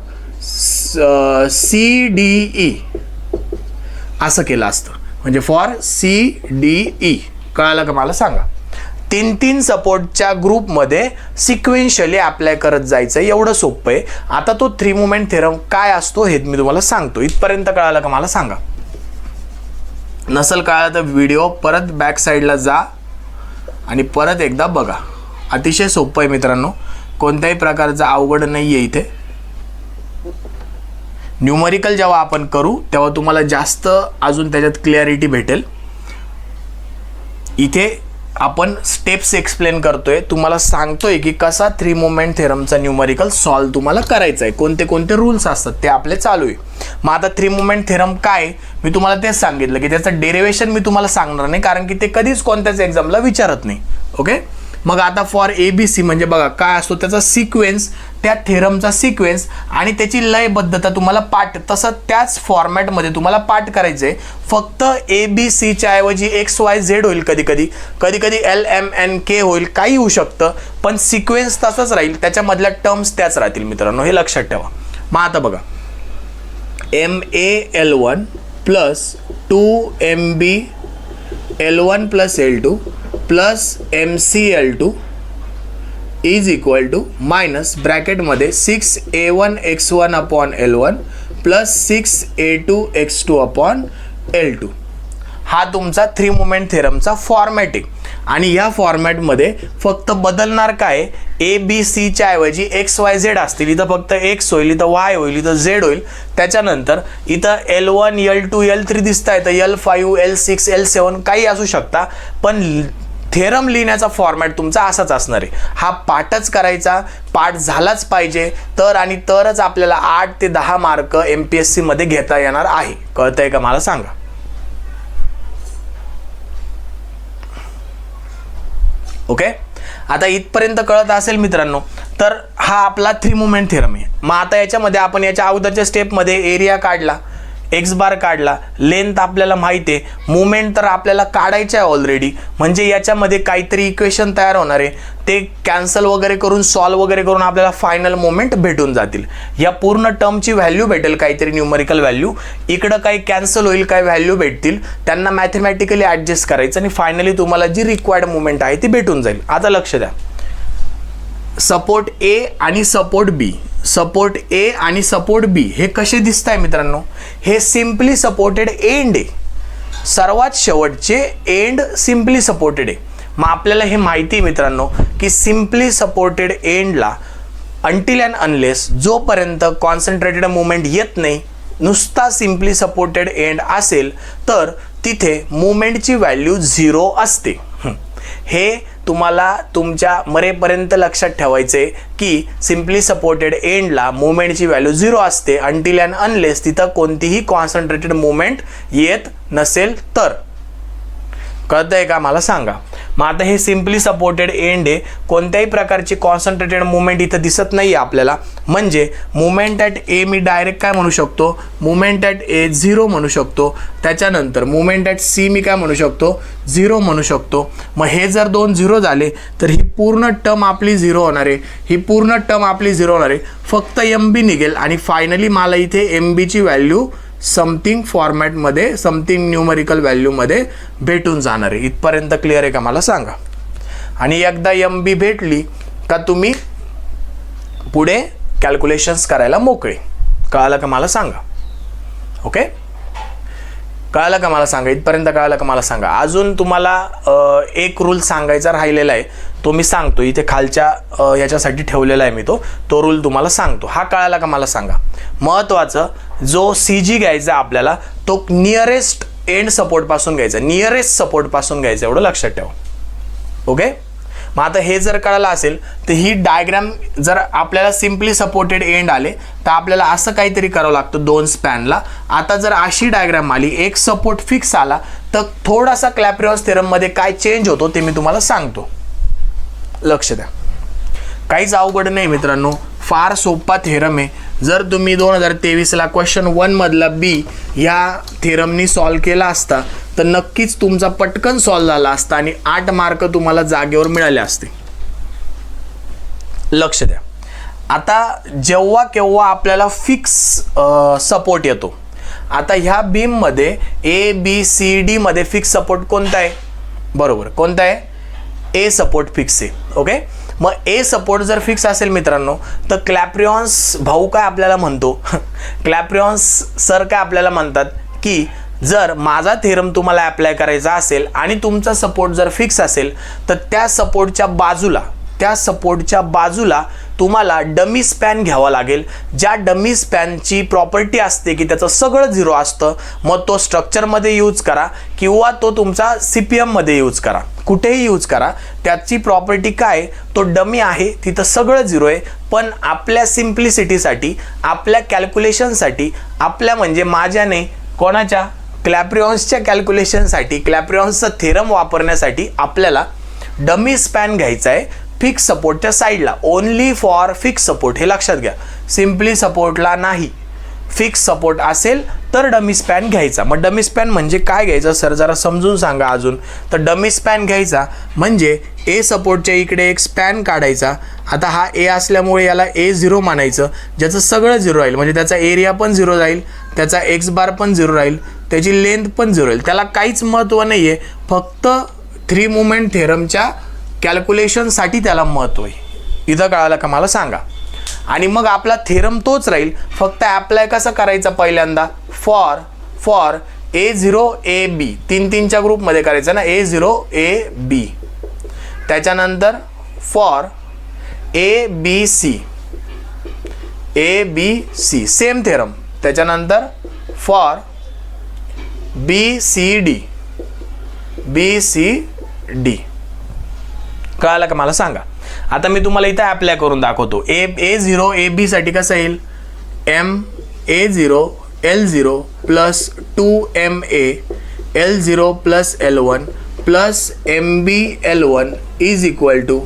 CDE असं केलं असतं. म्हणजे फॉर CDE. कळालं का मला सांगा. 3 सपोर्टच्या ग्रुपमध्ये सिक्वेन्शियली अप्लाय करत जायचं, एवढं सोपं आहे. आता तो 3 मोमेंट थेरम काय असतो हे मी तुम्हाला सांगतो. इथपर्यंत कळालं का मला सांगा. नसल कळालं तर व्हिडिओ परत बॅक साईडला जा आणि परत एकदा बघा. अतिशय सोपं आहे मित्रांनो, कोणत्याही प्रकारचा अवघड नाही आहे इथे. न्यूमरिकल जेव्हा आपण करू तेव्हा तुम्हाला जास्त अजून त्याच्यात क्लॅरिटी भेटेल. इथे आपण स्टेप्स एक्सप्लेन करतोय, तुम्हाला सांगतोय की कसा 3 मोमेंट थेरमचा न्यूमरिकल सॉल्व तुम्हाला करायचा आहे, कोणते कोणते रूल्स असतात ते आपले चालू आहे. मग आता 3 मोमेंट थेरम काय, मी तुम्हाला तेच सांगितलं की त्याचं डेरिवेशन मी तुम्हाला सांगणार नाही, कारण की ते कधीच कोणत्याच एक्झामला विचारत नाही. ओके, मग आता फॉर ABC म्हणजे बघा काय असतो त्याचा सिक्वेन्स, त्या थेरमचा सिक्वेन्स आणि त्याची लयबद्धता तुम्हाला पाठ, तसं त्याच फॉर्मॅटमध्ये तुम्हाला पाठ करायचं आहे. फक्त ABCच्या ऐवजी XYZ होईल, कधी कधी LMNK होईल, काही होऊ शकतं, पण सिक्वेन्स तसंच राहील, त्याच्यामधल्या टर्म्स त्याच राहतील मित्रांनो, हे लक्षात ठेवा. मग आता बघा, MAL1 plus 2MBL1 plus L2 plus MCL2 is equal to minus ब्रॅकेटमध्ये 6A1 x1 upon L1 plus 6A2 x2 upon L2. हा तुमचा 3 मोमेंट थेरमचा फॉर्मॅट आहे. आणि या फॉर्मॅटमध्ये फक्त बदलणार काय, ABCच्या ऐवजी XYZ असतील, इथं फक्त X होईल, इथं Y होईल, इथं Z होईल. त्याच्यानंतर इथं L1 L2 L3 दिसत आहे, तर L5 L6 L7 काही असू शकता, पण थेरम लिहिण्याचा फॉर्मॅट तुमचा असाच असणार आहे. हा पाठच करायचा, पाठ झालाच पाहिजे, तर आणि तरच आपल्याला 8 ते 10 मार्क MPSC मध्ये घेता येणार आहे. कळतंय का मला सांगा. ओके, आता इथपर्यंत कळत असेल मित्रांनो, तर हा आपला 3 मोमेंट थेरम आहे. मग आता याच्यामध्ये आपण याच्या अगोदरच्या स्टेपमध्ये एरिया काढला, एक्स बार काढला, लेंथ आपल्याला माहिती आहे, मुवमेंट तर आपल्याला काढायचं आहे ऑलरेडी, म्हणजे याच्यामध्ये काहीतरी इक्वेशन तयार होणार आहे, ते कॅन्सल वगैरे करून सॉल्व वगैरे करून आपल्याला फायनल मोमेंट भेटून जातील. या पूर्ण टर्मची व्हॅल्यू भेटेल, काहीतरी न्यूमरिकल व्हॅल्यू, इकडं काही कॅन्सल होईल, काही व्हॅल्यू भेटतील, त्यांना मॅथमॅटिकली ॲडजस्ट करायचं आणि फायनली तुम्हाला जी रिक्वायर्ड मुवमेंट आहे ती भेटून जाईल. आता लक्ष द्या, सपोर्ट ए आणि सपोर्ट बी, सपोर्ट ए आणि सपोर्ट बी हे कसे दिसत आहे मित्रांनो, हे सिम्पली सपोर्टेड एंड आहे, सर्वात शेवटचे एंड सिम्पली सपोर्टेड आहे. मग आपल्याला हे माहिती आहे मित्रांनो की सिम्पली सपोर्टेड एंडला अंटिल अँड अनलेस जोपर्यंत कॉन्सन्ट्रेटेड मुवमेंट येत नाही, नुसता सिम्पली सपोर्टेड एंड असेल तर तिथे मुवमेंटची व्हॅल्यू 0 असते. हे तुम्हाला तुमच्या मरेपर्यंत लक्षात ठेवायचे की सिम्पली सपोर्टेड एंडला मुवमेंटची व्हॅल्यू 0 असते अंटिल अँड अनलेस तिथं कोणतीही कॉन्सन्ट्रेटेड मुवमेंट येत नसेल तर. कळतंय का मला सांगा. मग आता हे सिम्पली सपोर्टेड एंड आहे, कोणत्याही प्रकारची कॉन्सन्ट्रेटेड मुवमेंट इथं दिसत नाही आहे आपल्याला, म्हणजे movement at a me direct काय म्हणू शकतो, मुवमेंट ॲट ए 0 म्हणू शकतो. त्याच्यानंतर मुवमेंट ॲट सी मी काय म्हणू शकतो, 0 म्हणू शकतो. मग हे जर 2 0 झाले तर ही पूर्ण टर्म आपली 0 होणार आहे, ही पूर्ण टर्म आपली 0 होणार आहे, फक्त एम बी निघेल आणि फायनली मला इथे एम बीची व्हॅल्यू समथिंग फॉर्मॅटमध्ये, समथिंग न्यूमरिकल व्हॅल्यूमध्ये भेटून जाणार आहे. इथपर्यंत क्लिअर आहे का मला सांगा. आणि एकदा एम बी भेटली का तुम्ही पुढे कॅल्क्युलेशन्स करायला मोकळे. कळालं का मला सांगा. ओके, कळालं का मला सांगा, इथपर्यंत कळालं का मला सांगा. अजून तुम्हाला एक रूल सांगायचा राहिलेला आहे, तो मी सांगतो इथे खालच्या याच्यासाठी ठेवलेला आहे मी, तो रूल तुम्हाला सांगतो. हा कळाला का मला सांगा. महत्त्वाचं, जो सी जी घ्यायचा आपल्याला तो नियरेस्ट एंड सपोर्टपासून घ्यायचा, नियरेस्ट सपोर्टपासून घ्यायचा, एवढं लक्षात ठेवा. ओके, मग आता हे जर कळालं असेल तर ही डायग्राम जर आपल्याला सिम्पली सपोर्टेड एंड आले तर आपल्याला असं काहीतरी करावं लागतं 2 स्पॅनला. आता जर अशी डायग्राम आली, एक सपोर्ट फिक्स आला, तर थोडासा क्लॅप्रियॉन्स थेरममध्ये काय चेंज होतो ते मी तुम्हाला सांगतो. लक्ष द्या, काहीच अवघड नाही मित्रांनो, फार सोपा थेरम आहे. जर तुम्ही 2023ला क्वेश्चन 1 मधला बी ह्या थेरमनी सॉल्व केला असता तर नक्कीच तुमचा पटकन सॉल्व झाला असता आणि 8 मार्क तुम्हाला जागेवर मिळाले असते. लक्ष द्या, आता जेव्हा केव्हा आपल्याला फिक्स सपोर्ट येतो, आता ह्या बीममध्ये ए बी सी डी मध्ये फिक्स सपोर्ट कोणता आहे, बरोबर कोणता आहे, ए सपोर्ट फिक्स आहे. ओके, मग ए सपोर्ट जर फिक्स असेल मित्रांनो तर क्लॅप्रियॉन्स भाऊ काय आपल्याला म्हणतो, क्लॅप्रियॉन्स सर काय आपल्याला म्हणतात की जर माझा थेरम तुम्हाला अप्लाय करायचा असेल आणि तुमचा सपोर्ट जर फिक्स असेल तर त्या सपोर्टच्या बाजूला तुम्हाला डमी स्पॅन घ्यावा लागेल. ज्या डमी स्पॅनची प्रॉपर्टी असते की त्याचं सगळं 0 असतं. मग तो स्ट्रक्चरमध्ये यूज करा किंवा तो तुमचा CPMमध्ये यूज करा, कुठेही यूज करा, त्याची प्रॉपर्टी काय, तो डमी आहे, तिथं सगळं 0 आहे. पण आपल्या सिम्प्लिसिटीसाठी, आपल्या कॅल्क्युलेशनसाठी, आपल्या म्हणजे माझ्याने कोणाच्या क्लॅप्रियॉन्सच्या कॅल्क्युलेशनसाठी, क्लॅप्रियॉन्सचा थेरम वापरण्यासाठी आपल्याला डमी स्पॅन घ्यायचा आहे फिक्स सपोर्टच्या साईडला, ओनली फॉर फिक्स सपोर्ट. हे लक्षात घ्या, सिम्पली सपोर्टला नाही. फिक्स सपोर्ट असेल तर डमी स्पॅन घ्यायचा. मग डमी स्पॅन म्हणजे काय घ्यायचं सर, जरा समजून सांगा अजून. तर डमी स्पॅन घ्यायचा म्हणजे ए सपोर्टच्या इकडे एक स्पॅन काढायचा. आता हा ए असल्यामुळे याला A0 मानायचं, ज्याचं सगळं 0 राहील, म्हणजे त्याचा एरिया पण 0 राहील, त्याचा एक्स बार पण 0 राहील, त्याची लेंथ पण 0 राहील. त्याला काहीच महत्त्व नाही आहे, फक्त 3 मुवमेंट थेरमच्या कॅल्क्युलेशनसाठी त्याला महत्त्व आहे. इथं कळालं का मला सांगा. आणि मग आपला थेरम तोच राहील, फक्त ॲप्लाय कसं करायचा, पहिल्यांदा फॉर A0 AB 3-3च्या ग्रुपमध्ये करायचं ना, A0 AB, त्याच्यानंतर फॉर ABC सेम थेरम, त्याच्यानंतर फॉर BCD. कळालं का मला सांगा. आता मी तुम्हाला इथं अप्लाय करून दाखवतो. A0 AB साठी कसं येईल, MA0 L0 plus 2MA L0 plus L1 plus MB L1 is equal to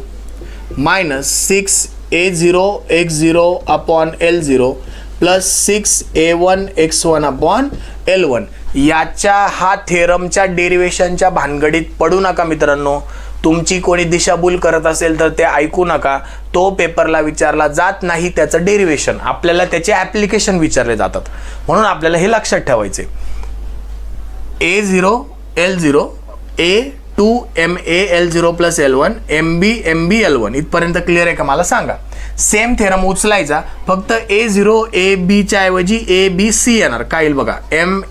minus 6A0 X0 upon L0 plus 6a1x1/L1. याच्या हा थेरमच्या डेरिवेशनच्या भानगडीत पडू नका मित्रांनो. तुमची कोणी दिशाभूल करत असेल तर ते ऐकू नका. तो पेपरला विचारला जात नाही त्याचं डेरिवेशन, आपल्याला त्याचे ॲप्लिकेशन विचारले जातात. म्हणून आपल्याला हे लक्षात ठेवायचे. a0 L0 a2ma L0 plus L1 mb L1 इथपर्यंत क्लिअर आहे का मला सांगा. सेम थेरम उचलायचा, फक्त a0 ab च्या ऐवजी abc येणार. काय येईल बघा, ma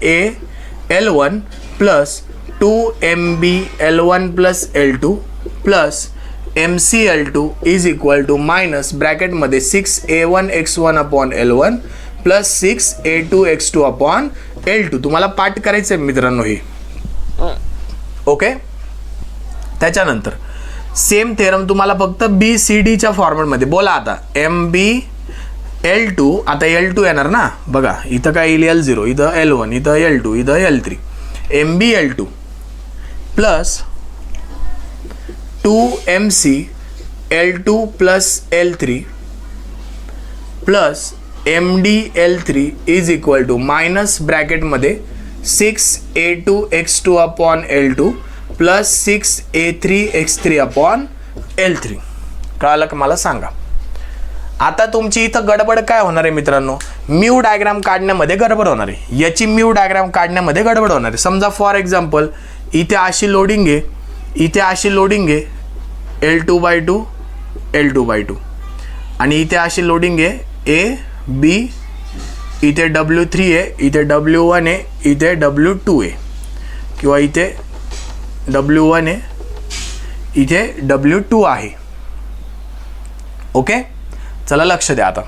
L1 plus 2mb L1 plus L2 plus mc L2 is equal to minus ब्रॅकेटमध्ये 6a1x1/L1 प्लस 6a2x2/L2. तुम्हाला पाठ करायचं आहे मित्रांनो हे. ओके, त्याच्यानंतर सेम थेरम तुम्हाला फक्त BCDच्या फॉर्मॅटमध्ये बोला. आता MB L2, आता L2 येणार ना बघा, इथं काय येईल L0, इथं L1, इथं L2, इथं L3. MB L2 plus 2MC L2 plus L3 plus MD L3 is equal to minus ब्रॅकेटमध्ये 6a2x2/L2 प्लस 6a3x3/L3. कळालं का मला सांगा. आता तुमची इथं गडबड काय होणार आहे मित्रांनो, म्यू डायग्राम काढण्यामध्ये गडबड होणार आहे. याची म्यू डायग्राम काढण्यामध्ये गडबड होणार आहे. समजा फॉर एक्झाम्पल इथे अशी लोडिंग आहे, इथे अशी लोडिंग आहे L2/2 L2/2 आणि इथे अशी लोडिंग आहे A B, इथे W3 आहे, इथे W1 आहे, इथे W2 आहे, किंवा इथे W1 आहे, इथे W2 आहे. ओके, चला लक्ष द्या. आता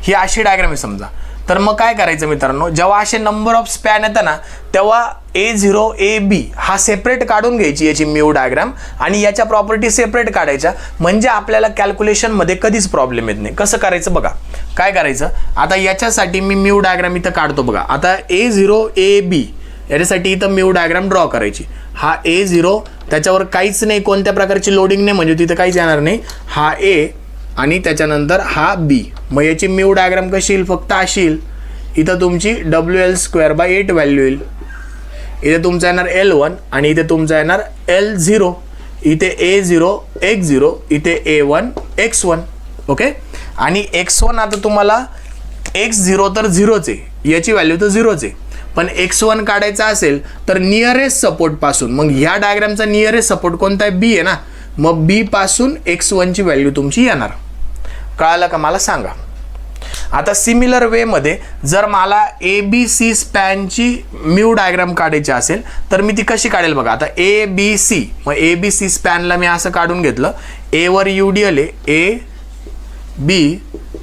ही अशी डायग्राम आहे समजा. तर मग काय करायचं मित्रांनो, जेव्हा असे नंबर ऑफ स्पॅन येतात ना तेव्हा A0 AB हा सेपरेट काढून घ्यायची याची म्यू डायग्राम आणि याच्या प्रॉपर्टी सेपरेट काढायच्या, म्हणजे आपल्याला कॅल्क्युलेशनमध्ये कधीच प्रॉब्लेम येत नाही. कसं करायचं बघा, काय करायचं आता याच्यासाठी मी म्यू डायग्राम इथं काढतो बघा. आता A0 AB याच्यासाठी इथं म्यू डायग्राम ड्रॉ करायची. हा A0 त्याच्यावर काहीच नाही, कोणत्या प्रकारची लोडिंग नाही, म्हणजे तिथं काहीच येणार नाही. हा A आणि त्याच्यानंतर हा B. मग याची म्यू डायग्राम कशी येईल, फक्त अशी येईल. इथं तुमची WL²/8 व्हॅल्यू येईल. इथे तुमचा येणार L1 आणि इथे तुमचा येणार L0. इथे A0 x0, इथे A1 x1. ओके, आणि x1 आता तुम्हाला x0 तर 0च आहे, याची व्हॅल्यू तर 0च आहे, पण x1 काढायचा असेल तर नियरेस्ट सपोर्ट पासून, मग ह्या डायग्रामचा नियरेस्ट सपोर्ट कोणता आहे, B आहे ना, मग B पासून x1 ची व्हॅल्यू तुमची येणार. कळालं का मला सांगा. आता सिमिलर वेमध्ये जर मला ABC स्पॅनची म्यू डायग्राम काढायची असेल तर मी ती कशी काढेल बघा. आता ABC, मग ABC स्पॅनला मी असं काढून घेतलं. A वर UDL आहे, A B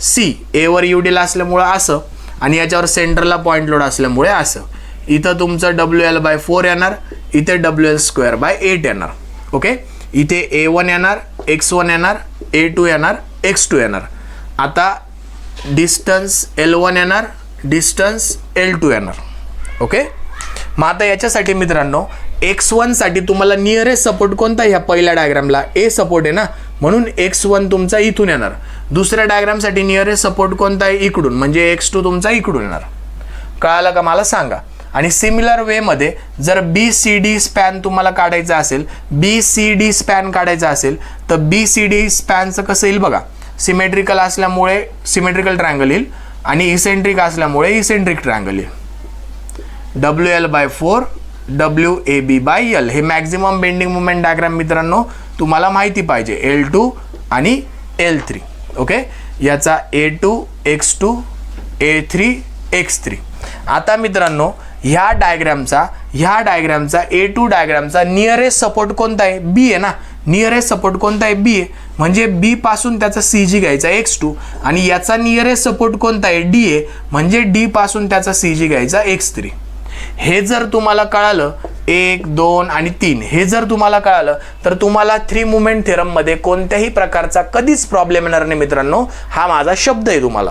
C, A वर UDL असल्यामुळं असं, आणि याच्यावर सेंटरला पॉईंट लोड असल्यामुळे असं. इथं तुमचं WL/4 येणार, इथे WL²/8 येणार. ओके, इथे A1 येणार, x1 येणार, A2 येणार, x2 येणार. आता डिस्टन्स L1 येणार, डिस्टन्स L2 येणार. ओके, मग आता याच्यासाठी मित्रांनो x1 साठी तुम्हाला नियरेस्ट सपोर्ट कोणता, ह्या पहिल्या डायग्रामला A सपोर्ट आहे ना, म्हणून x1 तुमचा इथून येणार. दुसऱ्या डायग्रामसाठी नियरेस्ट सपोर्ट कोणता आहे, इकडून, म्हणजे x2 तुमचा इकडून येणार. कळालं का मला सांगा. आणि सिमिलर वेमध्ये जर BCD स्पॅन तुम्हाला काढायचा असेल, BCD स्पॅन काढायचा असेल तर BCD स्पॅनचं कसं येईल बघा. सिमेट्रिकल असल्यामुळे सिमेट्रिकल ट्रायंगल येईल आणि इसेंट्रिक असल्यामुळे इसेंट्रिक ट्रायंगल येईल. WL/4 WAB/L हे मॅक्झिमम बेंडिंग मुवमेंट डायग्राम मित्रांनो तुम्हाला माहिती पाहिजे. L2 आणि L3. ओके, याचा A2 x2 A3 x3. आता मित्रांनो ह्या डायग्रामचा A2 डायग्रामचा नियरेस्ट सपोर्ट कोणता आहे, B आहे ना. नियरेस्ट सपोर्ट कोणता आहे, B आहे, म्हणजे B पासून त्याचा CG घ्यायचा x2, आणि याचा नियरेस्ट सपोर्ट कोणता आहे, D आहे, म्हणजे D पासून त्याचा CG घ्यायचा x3. हे जर तुम्हाला कळालं, 1 2 आणि 3 हे जर तुम्हाला कळालं तर तुम्हाला 3 मुवमेंट थेरम मध्ये कोणत्याही प्रकारचा कधीच प्रॉब्लेम येणार नाही मित्रांनो. हा माझा शब्द आहे तुम्हाला,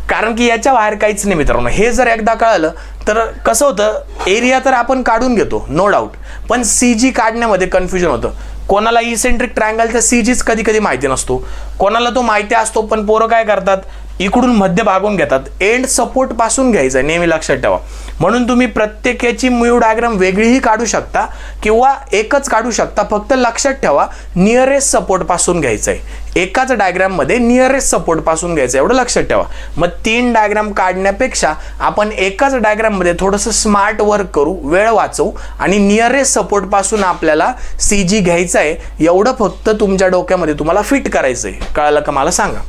कारण की याच्या बाहेर काहीच नाही मित्रांनो. हे जर एकदा कळालं तर कसं होतं, एरिया तर आपण काढून घेतो नो डाऊट, पण CG काढण्यामध्ये कन्फ्युजन होतं. कोणाला इसेंट्रिक ट्रायंगलचा CGच कधी कधी माहिती नसतो, कोणाला तो माहिती असतो, पण पोरं काय करतात, इकडून मध्य भागून घेतात, एंड सपोर्ट पासून घ्यायचा आहे, नेहमी लक्षात ठेवा. म्हणून तुम्ही प्रत्येकाची मूव डायग्राम वेगळीही काढू शकता किंवा एकच काढू शकता. फक्त लक्षात ठेवा नियरेस्ट सपोर्ट पासून घ्यायचं आहे. एकाच डायग्राम मध्ये नियरेस्ट सपोर्ट पासून घ्यायचं एवढं लक्षात ठेवा. मग 3 डायग्राम काढण्यापेक्षा आपण एकाच डायग्राम मध्ये थोडंसं स्मार्ट वर्क करू, वेळ वाचवू आणि नियरेस्ट सपोर्ट पासून आपल्याला CG घ्यायचं आहे एवढं फक्त तुमच्या डोक्यामध्ये तुम्हाला फिट करायचं आहे. कळलं का मला सांगा.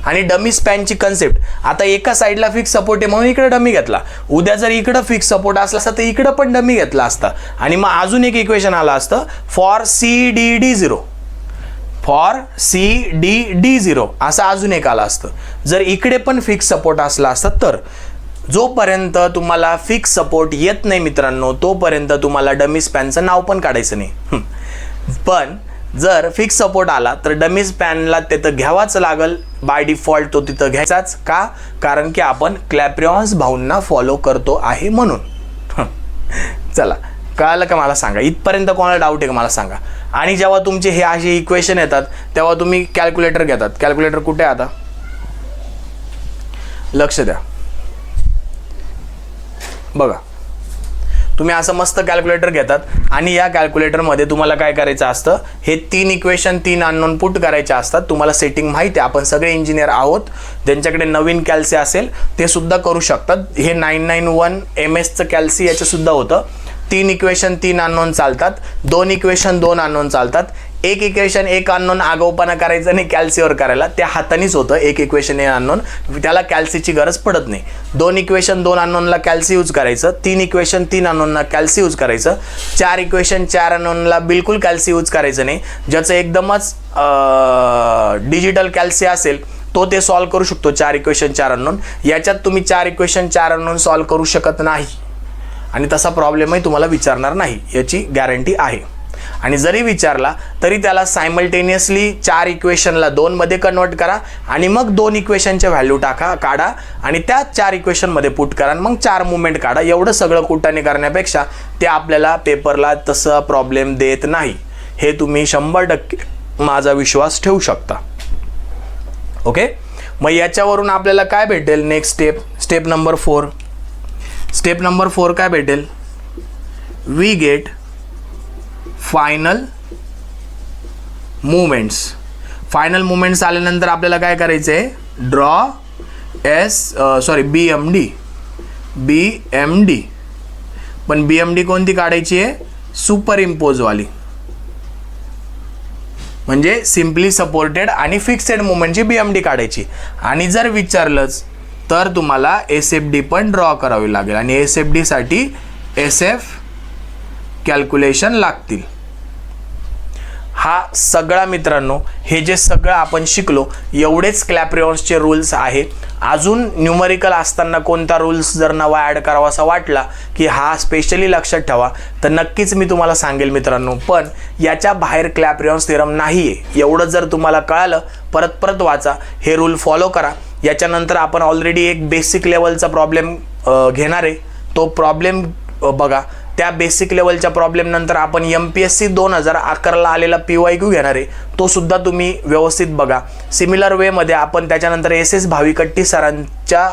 आणि डमी स्पॅनची कन्सेप्ट, आता एका साईडला फिक्स सपोर्ट आहे म्हणून इकडे डमी घेतला, उद्या जर इकडे फिक्स सपोर्ट असला असता तर इकडे पण डमी घेतला असता आणि मग अजून एक इक्वेशन आलं असतं फॉर CDD0, फॉर CDD0 असं अजून एक आलं असतं. जर इकडे पण फिक्स सपोर्ट असला असता तर जोपर्यंत तुम्हाला फिक्स सपोर्ट येत नाही मित्रांनो तोपर्यंत तुम्हाला डमी स्पॅनचं नाव पण काढायचं नाही. पण जर फिक्स सपोर्ट आला तर डमी स्पॅनला तिथं घ्यावाच लागल, बाय डिफॉल्ट तो तिथं घ्यायचाच. का? कारण की आपण क्लॅप्रियॉन्स भाऊंना फॉलो करतो आहे म्हणून. चला कळलं का मला सांगा. इथपर्यंत कोणाला डाऊट आहे का मला सांगा. आणि जेव्हा तुमचे हे असे इक्वेशन येतात तेव्हा तुम्ही कॅल्क्युलेटर घेतात. कॅल्क्युलेटर कुठे आहे आता लक्ष द्या बघा. तुम्ही असं मस्त कॅल्क्युलेटर घेतात आणि या कॅल्क्युलेटरमध्ये तुम्हाला काय करायचं असतं, हे 3 इक्वेशन 3 अननोन पुट करायचे असतात. तुम्हाला सेटिंग माहिती आहे, आपण सगळे इंजिनियर आहोत. ज्यांच्याकडे नवीन कॅल्सी असेल ते सुद्धा करू शकतात. हे 991 MS कॅल्सी याचं सुद्धा होतं. 3 इक्वेशन 3 अननोन चालतात, 2 इक्वेशन 2 अननोन चालतात. 1 इक्वेशन 1 अननोन आगाऊपणा करायचं नाही कॅल्सीवर करायला, त्या हातानेच होतं. 1 इक्वेशन 1 अननोन त्याला कॅल्सीची गरज पडत नाही. 2 इक्वेशन 2 अननोनला कॅल्सी यूज करायचं, 3 इक्वेशन 3 अननोनला कॅल्सी यूज करायचं, 4 इक्वेशन 4 अननोनला बिलकुल कॅल्सी यूज करायचं नाही. ज्याचं एकदमच डिजिटल कॅल्सी असेल तो ते सॉल्व करू शकतो 4 इक्वेशन 4 अननोन. याच्यात तुम्ही 4 इक्वेशन 4 अननोन सॉल्व करू शकत नाही आणि तसा प्रॉब्लेमही तुम्हाला विचारणार नाही याची गॅरंटी आहे. आणि जरी विचारला तरी त्याला सायमल्टेनियसली 4 इक्वेशनला 2 मध्ये कन्वर्ट करा आणि मग 2 इक्वेशनच्या व्हॅल्यू काढा आणि त्या 4 इक्वेशनमध्ये पुट करा आणि मग 4 मुवमेंट काढा. एवढं सगळं कुटाने करण्यापेक्षा ते आपल्याला पेपरला तसं प्रॉब्लेम देत नाही. हे तुम्ही 100% माझा विश्वास ठेवू शकता. ओके. मग याच्यावरून आपल्याला काय भेटेल next step number 4. Step number 4 काय भेटेल, we get final movements. Final movements आल्यानंतर आपल्याला काय करायचं आहे, ड्रॉ BMD. पण BMD कोणती काढायची आहे, सुपर इम्पोजवाली, म्हणजे सिम्पली सपोर्टेड आणि फिक्सेड मुवमेंटची BMD काढायची. आणि जर विचारलंच तर तुम्हाला SFD पण ड्रॉ करावी लागेल आणि SFD साठी SF कॅल्क्युलेशन लागतील. हा सगळा मित्रांनो, हे जे सगळं आपण शिकलो एवढेच क्लॅप्रियॉन्सचे रूल्स आहे. अजून न्यूमरिकल असताना कोणता रूल्स जर नवा ॲड करावासा वाटला की हा स्पेशली लक्षात ठेवा तर नक्कीच मी तुम्हाला सांगेल मित्रांनो. पण याच्या बाहेर क्लॅप्रियॉन्स थेरम नाही आहे एवढं जर तुम्हाला कळालं परत वाचा, हे रूल फॉलो करा. याच्यानंतर आपण ऑलरेडी एक बेसिक लेवलचा प्रॉब्लेम घेणार आहे, तो प्रॉब्लेम बघा. त्या बेसिक लेवलच्या प्रॉब्लेम नंतर आपण MPSC 2011ला आलेला PYQ घेणार आहे, तो सुद्धा तुम्ही व्यवस्थित बघा. सिमिलर वेमध्ये आपण त्याच्यानंतर SS भाविकट्टी सरांच्या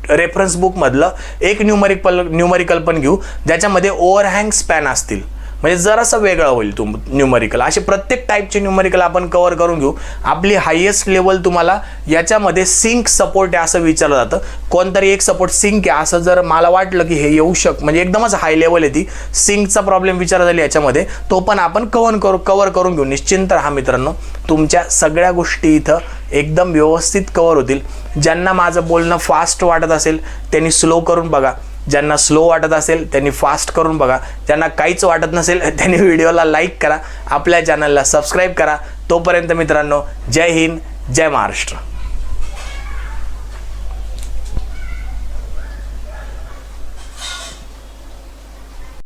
रेफरन्स बुकमधलं एक न्यूमरिकल पण घेऊ ज्याच्यामध्ये ओव्हरहँग स्पॅन असतील, म्हणजे जरासं वेगळं होईल न्यूमरिकल. असे प्रत्येक टाईपचे न्यूमरिकल आपण कव्हर करून घेऊ. आपली हायेस्ट लेवल तुम्हाला याच्यामध्ये सिंक सपोर्ट आहे असं विचारलं जातं. कोणतरी एक सपोर्ट सिंक आहे असं जर मला वाटलं की हे येऊ म्हणजे एकदमच हाय लेवल आहे ती सिंकचा प्रॉब्लेम विचार झाली याच्यामध्ये, तो पण आपण कव्हर करून घेऊ. निश्चिंत राहा मित्रांनो, तुमच्या सगळ्या गोष्टी इथं एकदम व्यवस्थित कव्हर होतील. ज्यांना माझं बोलणं फास्ट वाटत असेल त्यांनी स्लो करून बघा, ज्यांना स्लो वाटत असेल त्यांनी फास्ट करून बघा, ज्यांना काहीच वाटत नसेल त्यांनी व्हिडिओला लाईक करा, आपल्या चॅनलला सबस्क्राईब करा. तोपर्यंत मित्रांनो, जय हिंद, जय महाराष्ट्र.